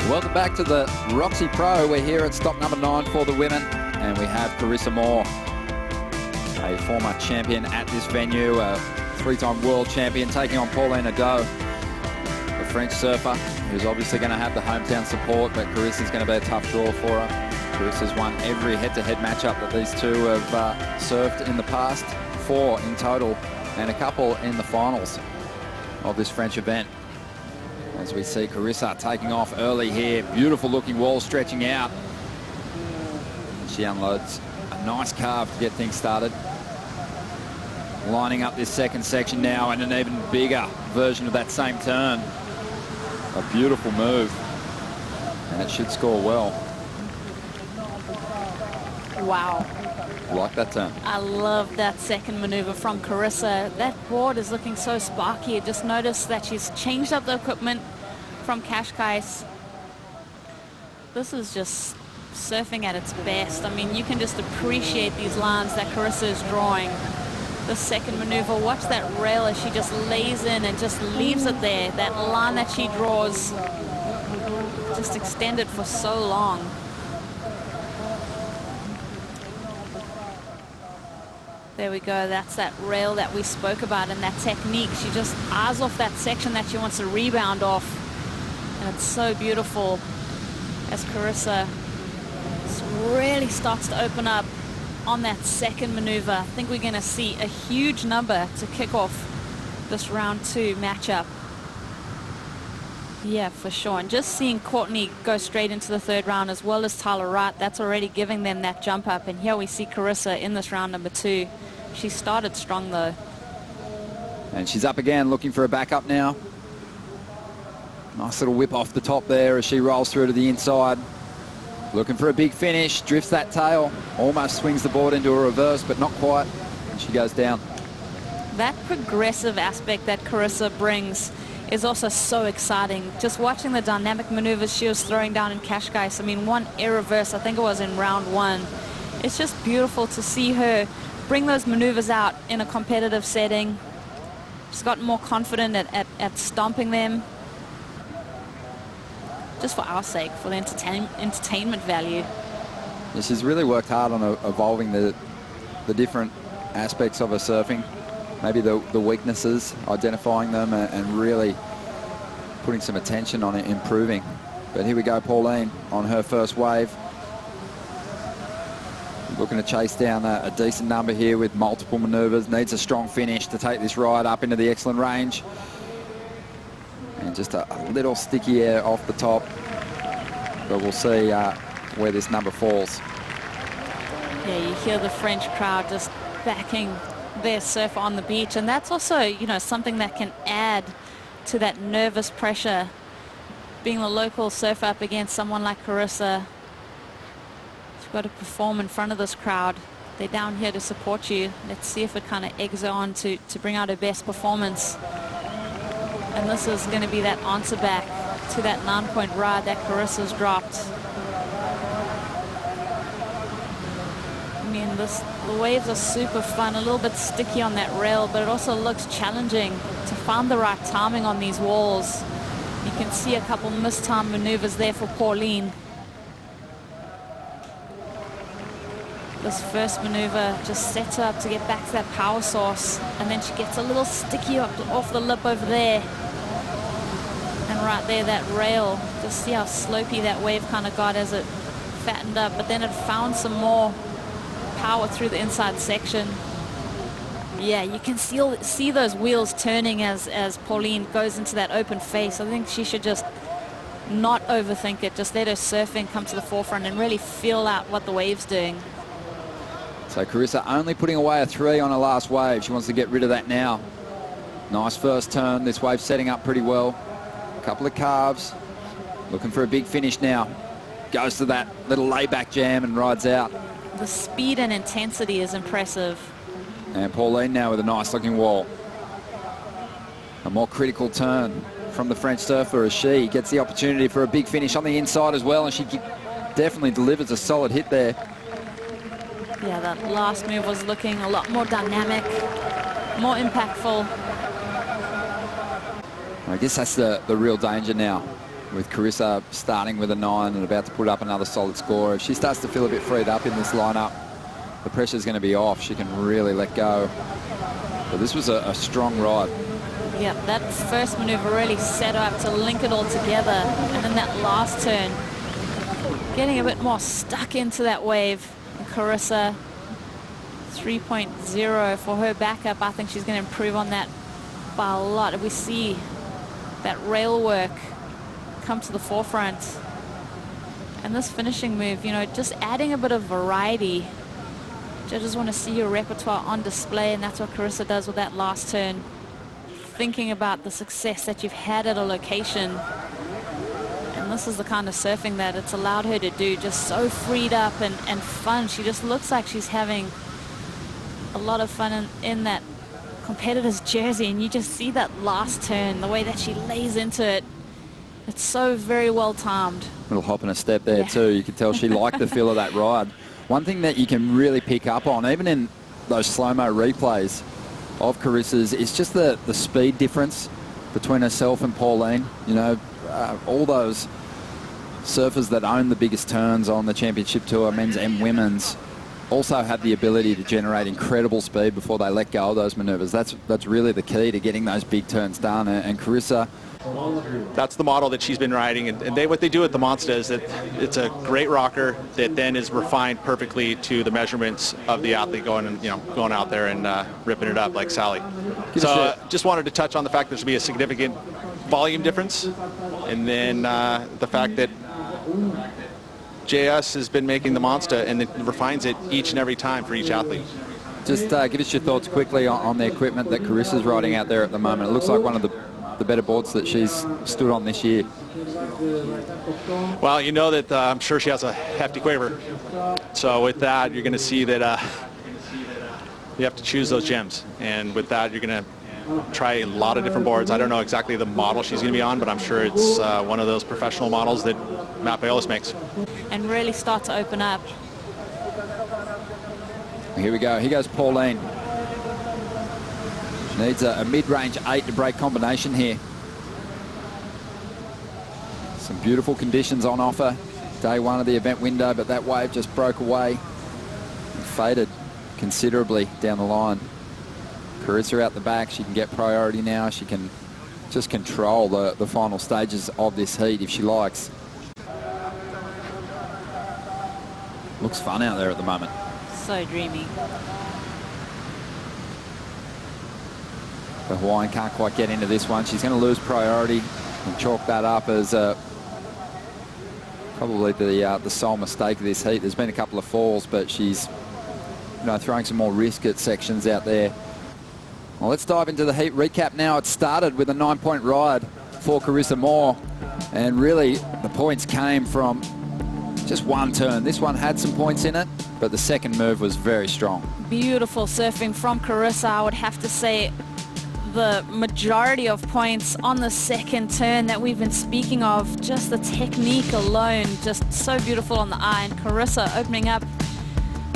Welcome back to the Roxy Pro. We're here at stop number 9 for the women, and we have Carissa Moore, a former champion at this venue, a 3-time world champion, taking on Pauline Ado, the French surfer, who's obviously going to have the hometown support, but Carissa's going to be a tough draw for her. Carissa's won every head-to-head matchup that these two have surfed in the past, 4 in total, and a couple in the finals of this French event. As we see Carissa taking off early here. Beautiful looking wall stretching out. She unloads a nice carve to get things started. Lining up this second section now, and an even bigger version of that same turn. A beautiful move, and it should score well. Wow. Like that turn. I love that second maneuver from Carissa. That board is looking so sparky. Just notice that she's changed up the equipment from Cascais. This is just surfing at its best. I mean, you can just appreciate these lines that Carissa is drawing. The second maneuver, watch that rail as she just lays in and just leaves it there. That line that she draws, just extended for so long. There we go. That's that rail that we spoke about and that technique. She just eyes off that section that she wants to rebound off. And it's so beautiful as Carissa really starts to open up on that second maneuver. I think we're going to see a huge number to kick off this round 2 matchup. Yeah, for sure. And just seeing Courtney go straight into the 3rd round as well as Tyler Wright, that's already giving them that jump up. And here we see Carissa in this round number 2. She started strong though. And she's up again looking for a backup now. Nice little whip off the top there as she rolls through to the inside. Looking for a big finish, drifts that tail, almost swings the board into a reverse, but not quite, and she goes down. That progressive aspect that Carissa brings is also so exciting. Just watching the dynamic maneuvers she was throwing down in Cascais. I mean, one air reverse, I think it was in round 1. It's just beautiful to see her bring those maneuvers out in a competitive setting. She's gotten more confident at stomping them. Just for our sake, for the entertainment value. Yeah, she's really worked hard on evolving the different aspects of her surfing. Maybe the weaknesses, identifying them, and really putting some attention on it, improving. But here we go, Pauline on her first wave. Looking to chase down a decent number here with multiple maneuvers. Needs a strong finish to take this ride up into the excellent range. And just a little sticky air off the top. But we'll see where this number falls. Yeah, you hear the French crowd just backing their surfer on the beach. And that's also, you know, something that can add to that nervous pressure. Being a local surfer up against someone like Carissa, you've got to perform in front of this crowd. They're down here to support you. Let's see if it kind of eggs her on to bring out her best performance. And this is going to be that answer back to that 9-point ride that Carissa's dropped. I mean, the waves are super fun, a little bit sticky on that rail, but it also looks challenging to find the right timing on these walls. You can see a couple mistimed maneuvers there for Pauline. This first maneuver just sets her up to get back to that power source, and then she gets a little sticky off the lip over there. And right there, that rail, just see how slopey that wave kind of got as it fattened up, but then it found some more power through the inside section. Yeah, you can see those wheels turning as Pauline goes into that open face. I think she should just not overthink it, just let her surfing come to the forefront and really feel out what the wave's doing. So Carissa only putting away a 3 on her last wave. She wants to get rid of that now. Nice first turn. This wave setting up pretty well. A couple of carves. Looking for a big finish now. Goes to that little layback jam and rides out. The speed and intensity is impressive. And Pauline now with a nice looking wall. A more critical turn from the French surfer as she gets the opportunity for a big finish on the inside as well, and she definitely delivers a solid hit there. Yeah, that last move was looking a lot more dynamic, more impactful. I guess that's the real danger now with Carissa starting with a 9 and about to put up another solid score. If she starts to feel a bit freed up in this lineup, the pressure's going to be off. She can really let go. But this was a strong ride. Yeah, that first maneuver really set her up to link it all together. And then that last turn, getting a bit more stuck into that wave. And Carissa, 3.0 for her backup. I think she's going to improve on that by a lot. If we see that rail work come to the forefront. And this finishing move, you know, just adding a bit of variety. Judges want to see your repertoire on display, and that's what Carissa does with that last turn. Thinking about the success that you've had at a location. And this is the kind of surfing that it's allowed her to do, just so freed up and fun. She just looks like she's having a lot of fun in that competitor's jersey, and you just see that last turn, the way that she lays into it. It's so very well timed. Little hop and a step there too. You could tell she liked the feel of that ride. One thing that you can really pick up on, even in those slow-mo replays of Carissa's, is just the speed difference between herself and Pauline. You know, all those surfers that own the biggest turns on the championship tour, men's and women's, also have the ability to generate incredible speed before they let go of those maneuvers. That's really the key to getting those big turns done. And Carissa, that's the model that she's been riding, and what they do at the Monster is that it's a great rocker that then is refined perfectly to the measurements of the athlete going out there and ripping it up like Sally. So just wanted to touch on the fact there should be a significant volume difference, and then the fact that JS has been making the Monster and it refines it each and every time for each athlete. Just give us your thoughts quickly on the equipment that Carissa's riding out there at the moment. It looks like one of the better boards that she's stood on this year. Well, you know that I'm sure she has a hefty quiver. So with that, you're going to see that you have to choose those gems. And with that, you're going to try a lot of different boards. I don't know exactly the model she's going to be on, but I'm sure it's one of those professional models that Matt Bayless makes. And really start to open up. Here we go. Here goes Pauline. She needs a mid-range 8 to break combination here. Some beautiful conditions on offer. Day one of the event window, but that wave just broke away and faded considerably down the line. Carissa out the back. She can get priority now. She can just control the final stages of this heat if she likes. Looks fun out there at the moment. So dreamy. The Hawaiian can't quite get into this one. She's going to lose priority and chalk that up as probably the sole mistake of this heat. There's been a couple of falls, but she's throwing some more risk at sections out there. Well, let's dive into the heat recap now. It started with a 9-point ride for Carissa Moore, and really the points came from just one turn. This one had some points in it, but the second move was very strong. Beautiful surfing from Carissa. I would have to say the majority of points on the second turn that we've been speaking of. Just the technique alone, just so beautiful on the eye. And Carissa opening up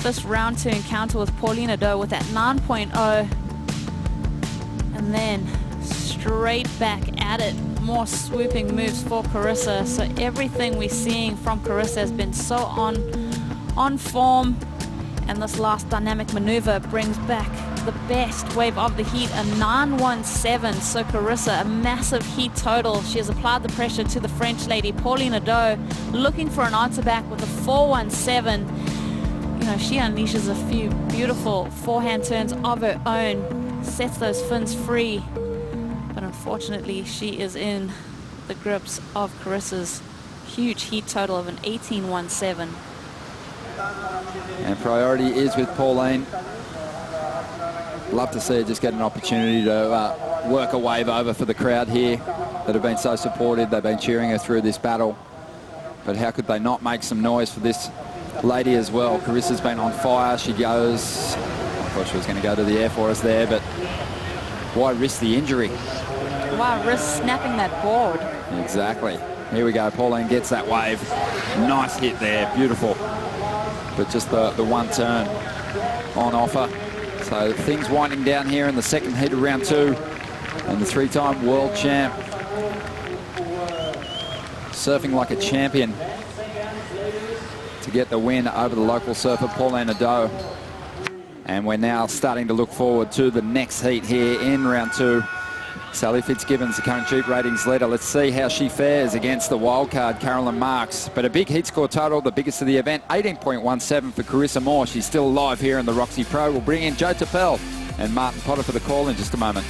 this round 2 encounter with Pauline Ado with that 9.0. And then straight back at it. More swooping moves for Carissa. So everything we're seeing from Carissa has been so on form. And this last dynamic maneuver brings back the best wave of the heat, a 9.17. So Carissa, a massive heat total. She has applied the pressure to the French lady, Pauline Ado, looking for an answer back with a 4.17. She unleashes a few beautiful forehand turns of her own, sets those fins free. But unfortunately, she is in the grips of Carissa's huge heat total of an 18.17. And priority is with Pauline. Love to see her just get an opportunity to work a wave over for the crowd here that have been so supportive. They've been cheering her through this battle. But how could they not make some noise for this lady as well? Carissa's been on fire. She goes... I thought she was going to go to the air for us there, but why risk the injury? Why risk snapping that board? Exactly. Here we go. Pauline gets that wave. Nice hit there. Beautiful. But just the one turn on offer. So things winding down here in the second heat of round 2. And the 3-time world champ surfing like a champion to get the win over the local surfer, Pauline Ado. And we're now starting to look forward to the next heat here in round 2. Sally Fitzgibbon's the current Jeep ratings leader. Let's see how she fares against the wildcard, Carolyn Marks. But a big heat score total, the biggest of the event, 18.17 for Carissa Moore. She's still alive here in the Roxy Pro. We'll bring in Joe Tappel and Martin Potter for the call in just a moment.